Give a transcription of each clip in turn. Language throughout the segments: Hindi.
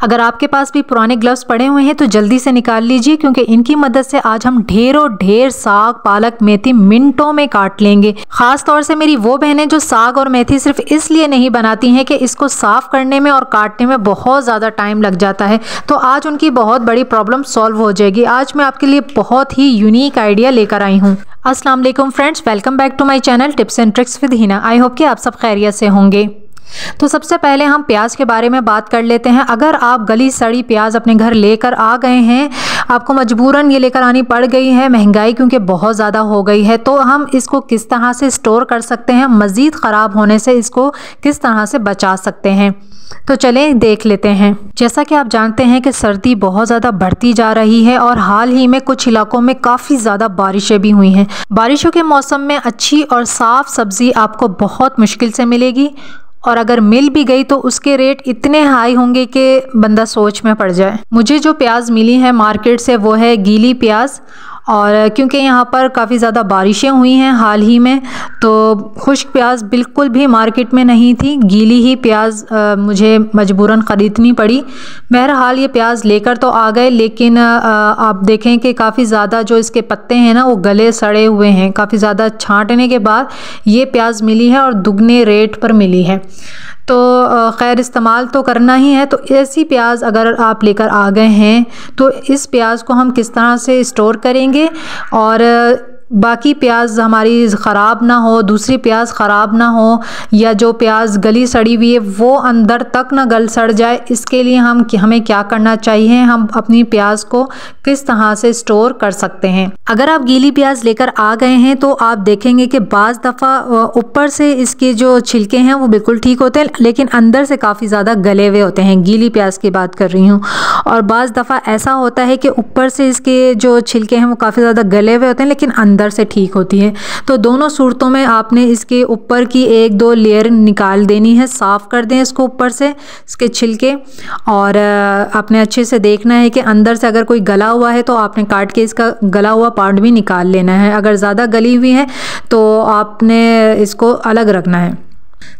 अगर आपके पास भी पुराने ग्लव्स पड़े हुए हैं तो जल्दी से निकाल लीजिए, क्योंकि इनकी मदद से आज हम ढेर साग, पालक, मेथी मिनटों में काट लेंगे। खास तौर से मेरी वो बहनें जो साग और मेथी सिर्फ इसलिए नहीं बनाती हैं कि इसको साफ करने में और काटने में बहुत ज़्यादा टाइम लग जाता है, तो आज उनकी बहुत बड़ी प्रॉब्लम सॉल्व हो जाएगी। आज मैं आपके लिए बहुत ही यूनिक आइडिया लेकर आई हूँ। अस्सलाम वालेकुम friends, welcome back to my channel tips and tricks with Hina. I hope कि आप सब खैरियत से होंगे। तो सबसे पहले हम प्याज के बारे में बात कर लेते हैं। अगर आप गली सड़ी प्याज अपने घर लेकर आ गए हैं, आपको मजबूरन ये लेकर आनी पड़ गई है, महंगाई क्योंकि बहुत ज़्यादा हो गई है, तो हम इसको किस तरह से स्टोर कर सकते हैं, मज़ीद ख़राब होने से इसको किस तरह से बचा सकते हैं, तो चलें देख लेते हैं। जैसा कि आप जानते हैं कि सर्दी बहुत ज़्यादा बढ़ती जा रही है और हाल ही में कुछ इलाकों में काफ़ी ज़्यादा बारिशें भी हुई हैं। बारिशों के मौसम में अच्छी और साफ़ सब्ज़ी आपको बहुत मुश्किल से मिलेगी, और अगर मिल भी गई तो उसके रेट इतने हाई होंगे कि बंदा सोच में पड़ जाए। मुझे जो प्याज मिली है मार्केट से वो है गीली प्याज, और क्योंकि यहाँ पर काफ़ी ज़्यादा बारिशें हुई हैं हाल ही में, तो खुश्क प्याज बिल्कुल भी मार्केट में नहीं थी, गीली ही प्याज मुझे मजबूरन ख़रीदनी पड़ी। बहरहाल ये प्याज लेकर तो आ गए, लेकिन आप देखें कि काफ़ी ज़्यादा जो इसके पत्ते हैं ना वो गले सड़े हुए हैं। काफ़ी ज़्यादा छांटने के बाद ये प्याज मिली है और दुगने रेट पर मिली है, तो खैर इस्तेमाल तो करना ही है। तो ऐसी प्याज अगर आप लेकर आ गए हैं तो इस प्याज को हम किस तरह से स्टोर करेंगे और बाकी प्याज हमारी ख़राब ना हो, दूसरी प्याज ख़राब ना हो, या जो प्याज गली सड़ी हुई है वो अंदर तक ना गल सड़ जाए, इसके लिए हमें क्या करना चाहिए, हम अपनी प्याज को किस तरह से स्टोर कर सकते हैं। अगर आप गीली प्याज लेकर आ गए हैं तो आप देखेंगे कि बाज़ दफ़ा ऊपर से इसके जो छिलके हैं वो बिल्कुल ठीक होते हैं, लेकिन अंदर से काफ़ी ज़्यादा गले हुए होते हैं। गीली प्याज की बात कर रही हूँ। और बाज़ दफ़ा ऐसा होता है कि ऊपर से इसके जो छिलके हैं वो काफ़ी ज़्यादा गले हुए होते हैं, लेकिन अंदर से ठीक होती है। तो दोनों सूरतों में आपने इसके ऊपर की 1-2 लेयर निकाल देनी है, साफ़ कर दें इसको ऊपर से इसके छिलके, और आपने अच्छे से देखना है कि अंदर से अगर कोई गला हुआ है तो आपने काट के इसका गला हुआ पार्ट भी निकाल लेना है। अगर ज़्यादा गली हुई है तो आपने इसको अलग रखना है।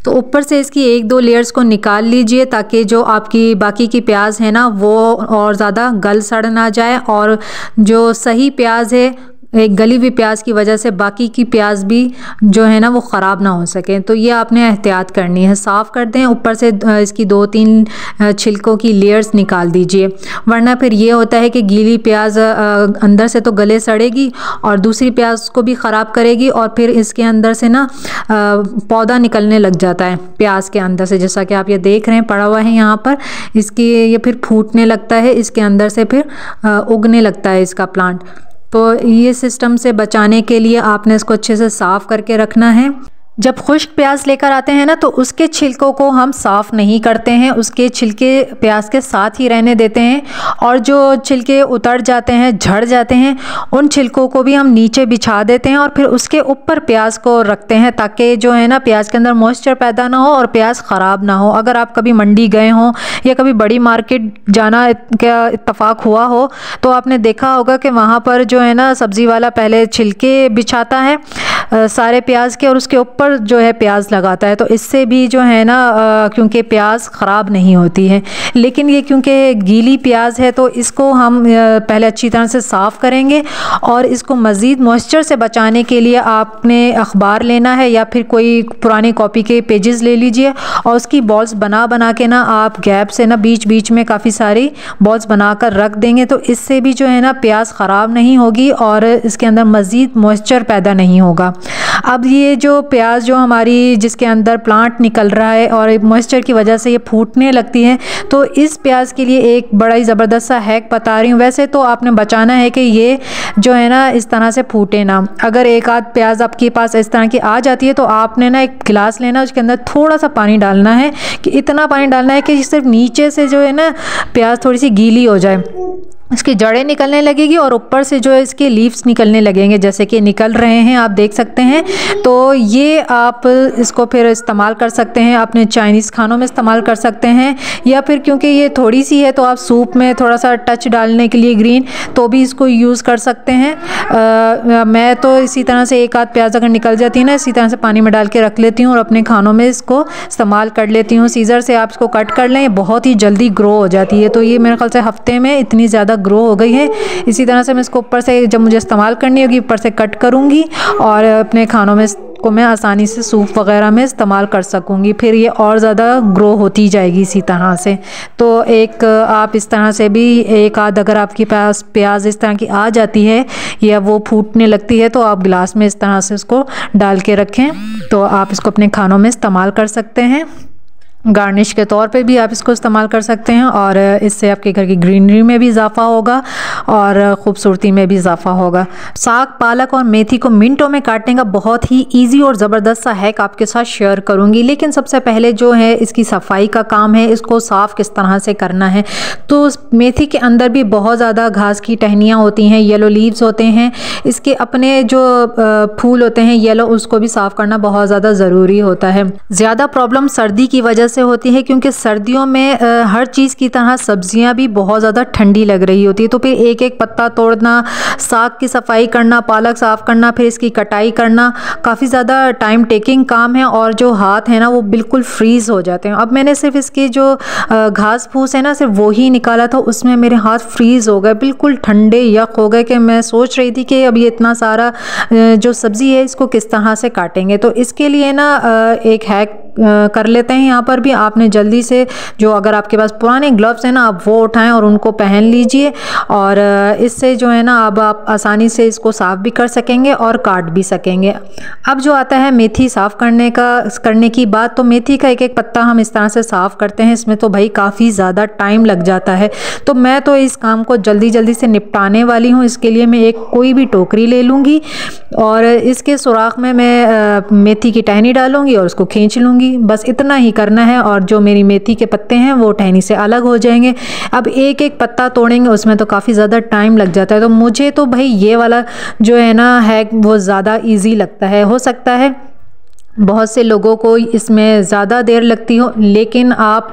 तो ऊपर से इसकी 1-2 लेयर्स को निकाल लीजिए, ताकि जो आपकी बाकी की प्याज है ना वो और ज़्यादा गल सड़ ना जाए, और जो सही प्याज है एक गली हुई प्याज की वजह से बाकी की प्याज भी जो है ना वो ख़राब ना हो सके। तो ये आपने एहतियात करनी है। साफ़ कर दें, ऊपर से इसकी 2-3 छिलकों की लेयर्स निकाल दीजिए, वरना फिर ये होता है कि गीली प्याज अंदर से तो गले सड़ेगी और दूसरी प्याज को भी ख़राब करेगी, और फिर इसके अंदर से ना पौधा निकलने लग जाता है प्याज के अंदर से, जैसा कि आप ये देख रहे हैं पड़ा हुआ है यहाँ पर। इसकी ये फिर फूटने लगता है, इसके अंदर से फिर उगने लगता है इसका प्लांट। तो ये सिस्टम से बचाने के लिए आपने इसको अच्छे से साफ़ करके रखना है। जब खुश्क प्याज लेकर आते हैं ना तो उसके छिलकों को हम साफ़ नहीं करते हैं, उसके छिलके प्याज के साथ ही रहने देते हैं, और जो छिलके उतर जाते हैं, झड़ जाते हैं, उन छिलकों को भी हम नीचे बिछा देते हैं और फिर उसके ऊपर प्याज को रखते हैं, ताकि जो है ना प्याज के अंदर मॉइस्चर पैदा ना हो और प्याज ख़राब ना हो। अगर आप कभी मंडी गए हों या कभी बड़ी मार्केट जाना क्या इत्तफाक हुआ हो तो आपने देखा होगा कि वहाँ पर जो है ना सब्ज़ी वाला पहले छिलके बिछाता है सारे प्याज के, और उसके ऊपर जो है प्याज लगाता है। तो इससे भी जो है ना क्योंकि प्याज ख़राब नहीं होती है, लेकिन ये क्योंकि गीली प्याज है तो इसको हम पहले अच्छी तरह से साफ़ करेंगे, और इसको मज़ीद मॉइस्चर से बचाने के लिए आपने अखबार लेना है या फिर कोई पुरानी कॉपी के पेजेस ले लीजिए, और उसकी बॉल्स बना के ना आप गैप से ना बीच बीच में काफ़ी सारी बॉल्स बना कर रख देंगे। तो इससे भी जो है ना प्याज ख़राब नहीं होगी और इसके अंदर मज़ीद मॉइस्चर पैदा नहीं होगा। अब ये जो प्याज जो हमारी जिसके अंदर प्लांट निकल रहा है और मॉइस्चर की वजह से ये फूटने लगती है, तो इस प्याज के लिए एक बड़ा ही ज़बरदस्त सा हैक बता रही हूँ। वैसे तो आपने बचाना है कि ये जो है ना इस तरह से फूटे ना। अगर एक आध प्याज आपके पास इस तरह की आ जाती है तो आपने ना एक गिलास लेना, उसके अंदर थोड़ा सा पानी डालना है, कि इतना पानी डालना है कि सिर्फ नीचे से जो है ना प्याज थोड़ी सी गीली हो जाए, इसकी जड़ें निकलने लगेगी और ऊपर से जो है इसके लीव्स निकलने लगेंगे, जैसे कि निकल रहे हैं, आप देख सकते हैं। तो ये आप इसको फिर इस्तेमाल कर सकते हैं, अपने चाइनीज़ खानों में इस्तेमाल कर सकते हैं, या फिर क्योंकि ये थोड़ी सी है तो आप सूप में थोड़ा सा टच डालने के लिए ग्रीन तो भी इसको यूज़ कर सकते हैं। मैं तो इसी तरह से एक आध प्याज अगर निकल जाती है ना, इसी तरह से पानी में डाल के रख लेती हूँ और अपने खानों में इसको इस्तेमाल कर लेती हूँ। सीज़र से आप इसको कट कर लें, बहुत ही जल्दी ग्रो हो जाती है। तो ये मेरे ख्याल से हफ्ते में इतनी ज़्यादा ग्रो हो गई है। इसी तरह से मैं इसको ऊपर से जब मुझे इस्तेमाल करनी होगी ऊपर से कट करूँगी और अपने खानों में को मैं आसानी से सूप वगैरह में इस्तेमाल कर सकूँगी। फिर ये और ज़्यादा ग्रो होती जाएगी इसी तरह से। तो एक आप इस तरह से भी एक आध अगर आपके पास प्याज इस तरह की आ जाती है या वो फूटने लगती है तो आप गिलास में इस तरह से उसको डाल के रखें, तो आप इसको अपने खानों में इस्तेमाल कर सकते हैं। गार्निश के तौर पे भी आप इसको इस्तेमाल कर सकते हैं और इससे आपके घर की ग्रीनरी में भी इजाफा होगा और ख़ूबसूरती में भी इजाफा होगा। साग, पालक और मेथी को मिनटों में काटने का बहुत ही इजी और ज़बरदस्त सा हैक आपके साथ शेयर करूंगी। लेकिन सबसे पहले जो है इसकी सफाई का काम है, इसको साफ़ किस तरह से करना है। तो मेथी के अंदर भी बहुत ज़्यादा घास की टहनियाँ होती हैं, येलो लीव्स होते हैं, इसके अपने जो फूल होते हैं येलो, उसको भी साफ़ करना बहुत ज़्यादा ज़रूरी होता है। ज़्यादा प्रॉब्लम सर्दी की वजह से होती है क्योंकि सर्दियों में हर चीज़ की तरह सब्जियां भी बहुत ज़्यादा ठंडी लग रही होती है। तो फिर एक एक पत्ता तोड़ना, साग की सफाई करना, पालक साफ़ करना, फिर इसकी कटाई करना काफ़ी ज़्यादा टाइम टेकिंग काम है और जो हाथ है ना वो बिल्कुल फ्रीज़ हो जाते हैं। अब मैंने सिर्फ इसकी जो घास फूस है ना सिर्फ वो ही निकाला था, उसमें मेरे हाथ फ्रीज़ हो गए, बिल्कुल ठंडे यक हो गए कि मैं सोच रही थी कि अब ये इतना सारा जो सब्ज़ी है इसको किस तरह से काटेंगे। तो इसके लिए ना एक हैक कर लेते हैं। यहाँ पर भी आपने जल्दी से जो अगर आपके पास पुराने ग्लव्स हैं ना आप वो उठाएं और उनको पहन लीजिए और इससे जो है ना अब आप आसानी से इसको साफ़ भी कर सकेंगे और काट भी सकेंगे। अब जो आता है मेथी साफ़ करने की बात, तो मेथी का एक एक पत्ता हम इस तरह से साफ़ करते हैं, इसमें तो भाई काफ़ी ज़्यादा टाइम लग जाता है। तो मैं तो इस काम को जल्दी जल्दी से निपटाने वाली हूँ। इसके लिए मैं एक कोई भी टोकरी ले लूँगी और इसके सुराख में मैं मेथी की टहनी डालूँगी और उसको खींच लूँगी। बस इतना ही करना है और जो मेरी मेथी के पत्ते हैं वो टहनी से अलग हो जाएंगे। अब एक एक पत्ता तोड़ेंगे उसमें तो काफ़ी ज़्यादा टाइम लग जाता है। तो मुझे तो भाई ये वाला जो है ना हैक वो ज़्यादा इजी लगता है। हो सकता है बहुत से लोगों को इसमें ज़्यादा देर लगती हो, लेकिन आप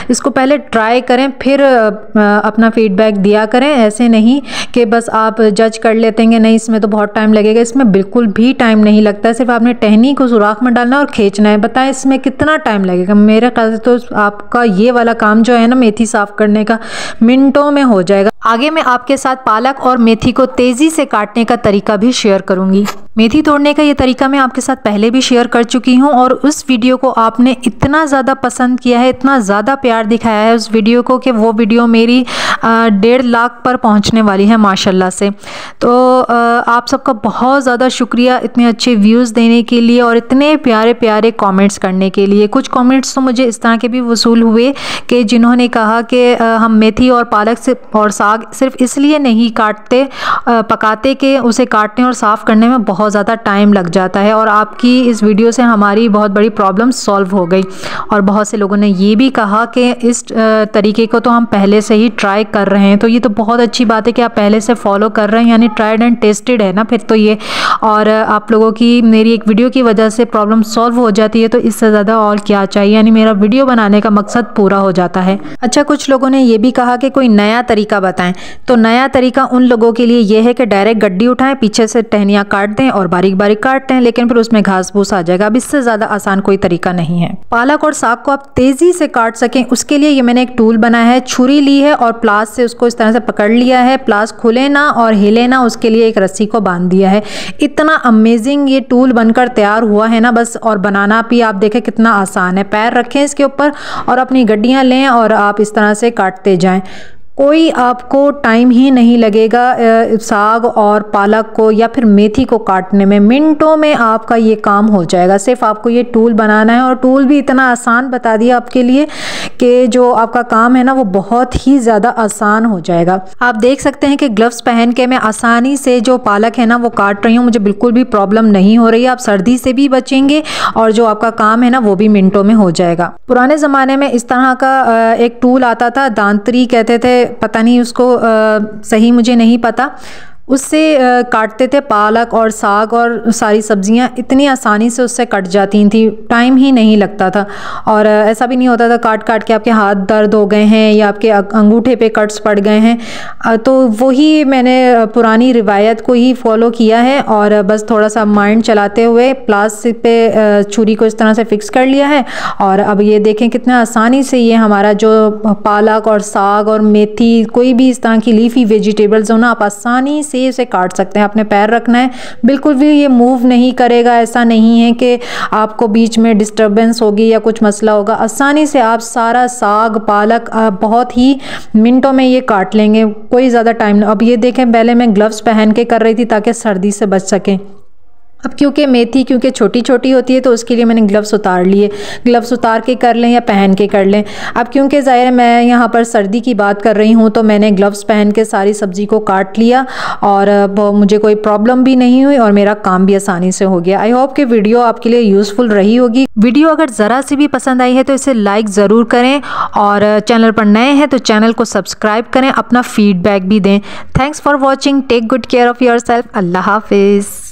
इसको पहले ट्राई करें फिर अपना फीडबैक दिया करें। ऐसे नहीं कि बस आप जज कर लेते हैं नहीं इसमें तो बहुत टाइम लगेगा। इसमें बिल्कुल भी टाइम नहीं लगता है, सिर्फ आपने टहनी को सुराख में डालना और खींचना है। बताएं इसमें कितना टाइम लगेगा? मेरे ख्याल से तो आपका ये वाला काम जो है ना मेथी साफ़ करने का मिनटों में हो जाएगा। आगे मैं आपके साथ पालक और मेथी को तेज़ी से काटने का तरीका भी शेयर करूंगी। मेथी तोड़ने का ये तरीका मैं आपके साथ पहले भी शेयर कर चुकी हूँ और उस वीडियो को आपने इतना ज़्यादा पसंद किया है, इतना ज़्यादा प्यार दिखाया है उस वीडियो को कि वो वीडियो मेरी 1.5 लाख पर पहुँचने वाली है माशाल्लाह से। तो आप सबका बहुत ज़्यादा शुक्रिया इतने अच्छे व्यूज़ देने के लिए और इतने प्यारे प्यारे कॉमेंट्स करने के लिए। कुछ कॉमेंट्स तो मुझे इस तरह के भी वसूल हुए कि जिन्होंने कहा कि हम मेथी और पालक से और साग सिर्फ इसलिए नहीं काटते पकाते कि उसे काटने और साफ़ करने में बहुत ज़्यादा टाइम लग जाता है, और आपकी इस वीडियो से हमारी बहुत बड़ी प्रॉब्लम सॉल्व हो गई। और बहुत से लोगों ने ये भी कहा कि इस तरीके को तो हम पहले से ही ट्राई कर रहे हैं। तो ये तो बहुत अच्छी बात है कि आप पहले से फॉलो कर रहे हैं, यानी ट्राइड एंड टेस्टेड है ना फिर तो ये। और आप लोगों की मेरी एक वीडियो की वजह से प्रॉब्लम सॉल्व हो जाती है, तो इससे ज़्यादा और क्या चाहिए, यानी मेरा वीडियो बनाने का मकसद पूरा हो जाता है। अच्छा, कुछ लोगों ने ये भी कहा कि कोई नया तरीका बताएं। तो नया तरीका उन लोगों के लिए यह है कि डायरेक्ट गड्डी उठाएं, पीछे से टहनियाँ काट दें और बारीक बारीक काटते हैं, लेकिन फिर उसमें घास फूस आ जाएगा। अब इससे ज़्यादा आसान कोई तरीका नहीं है। पालक और साग को आप तेज़ी से काट सकें उसके लिए ये मैंने एक टूल बनाया है। छुरी ली है और प्लास से उसको इस तरह से पकड़ लिया है, प्लास खुले ना और हिले ना उसके लिए एक रस्सी को बांध दिया है। इतना अमेजिंग ये टूल बनकर तैयार हुआ है ना बस। और बनाना भी आप देखें कितना आसान है। पैर रखें इसके ऊपर और अपनी गड्डियाँ लें और आप इस तरह से काटते जाएं। कोई आपको टाइम ही नहीं लगेगा साग और पालक को या फिर मेथी को काटने में। मिनटों में आपका ये काम हो जाएगा। सिर्फ आपको ये टूल बनाना है और टूल भी इतना आसान बता दिया आपके लिए कि जो आपका काम है ना वो बहुत ही ज़्यादा आसान हो जाएगा। आप देख सकते हैं कि ग्लव्स पहन के मैं आसानी से जो पालक है ना वो काट रही हूँ, मुझे बिल्कुल भी प्रॉब्लम नहीं हो रही है। आप सर्दी से भी बचेंगे और जो आपका काम है ना वो भी मिनटों में हो जाएगा। पुराने ज़माने में इस तरह का एक टूल आता था, दांतरी कहते थे पता नहीं उसको सही मुझे नहीं पता, उससे काटते थे। पालक और साग और सारी सब्जियां इतनी आसानी से उससे कट जाती थी, टाइम ही नहीं लगता था। और ऐसा भी नहीं होता था काट काट के आपके हाथ दर्द हो गए हैं या आपके अंगूठे पे कट्स पड़ गए हैं। तो वही मैंने पुरानी रिवायत को ही फॉलो किया है और बस थोड़ा सा माइंड चलाते हुए प्लास्टिक पे छुरी को इस तरह से फिक्स कर लिया है। और अब ये देखें कितना आसानी से ये हमारा जो पालक और साग और मेथी, कोई भी इस तरह की लीफी वेजिटेबल्स हो ना, आप आसानी से इसे काट सकते हैं। आपने पैर रखना है, बिल्कुल भी ये मूव नहीं करेगा, ऐसा नहीं है कि आपको बीच में डिस्टरबेंस होगी या कुछ मसला होगा। आसानी से आप सारा साग पालक बहुत ही मिनटों में ये काट लेंगे, कोई ज़्यादा टाइम नहीं। अब ये देखें, पहले मैं ग्लव्स पहन के कर रही थी ताकि सर्दी से बच सकें। अब क्योंकि मेथी क्योंकि छोटी छोटी होती है तो उसके लिए मैंने ग्लव्स उतार लिए। ग्लव्स उतार के कर लें या पहन के कर लें। अब क्योंकि ज़ाहिर है मैं यहाँ पर सर्दी की बात कर रही हूँ तो मैंने ग्लव्स पहन के सारी सब्ज़ी को काट लिया और मुझे कोई प्रॉब्लम भी नहीं हुई और मेरा काम भी आसानी से हो गया। आई होप कि वीडियो आपके लिए यूज़फुल रही होगी। वीडियो अगर ज़रा सी भी पसंद आई है तो इसे लाइक ज़रूर करें और चैनल पर नए हैं तो चैनल को सब्सक्राइब करें, अपना फीडबैक भी दें। Thanks for watching, take good care of yourself. अल्लाह हाफिज़।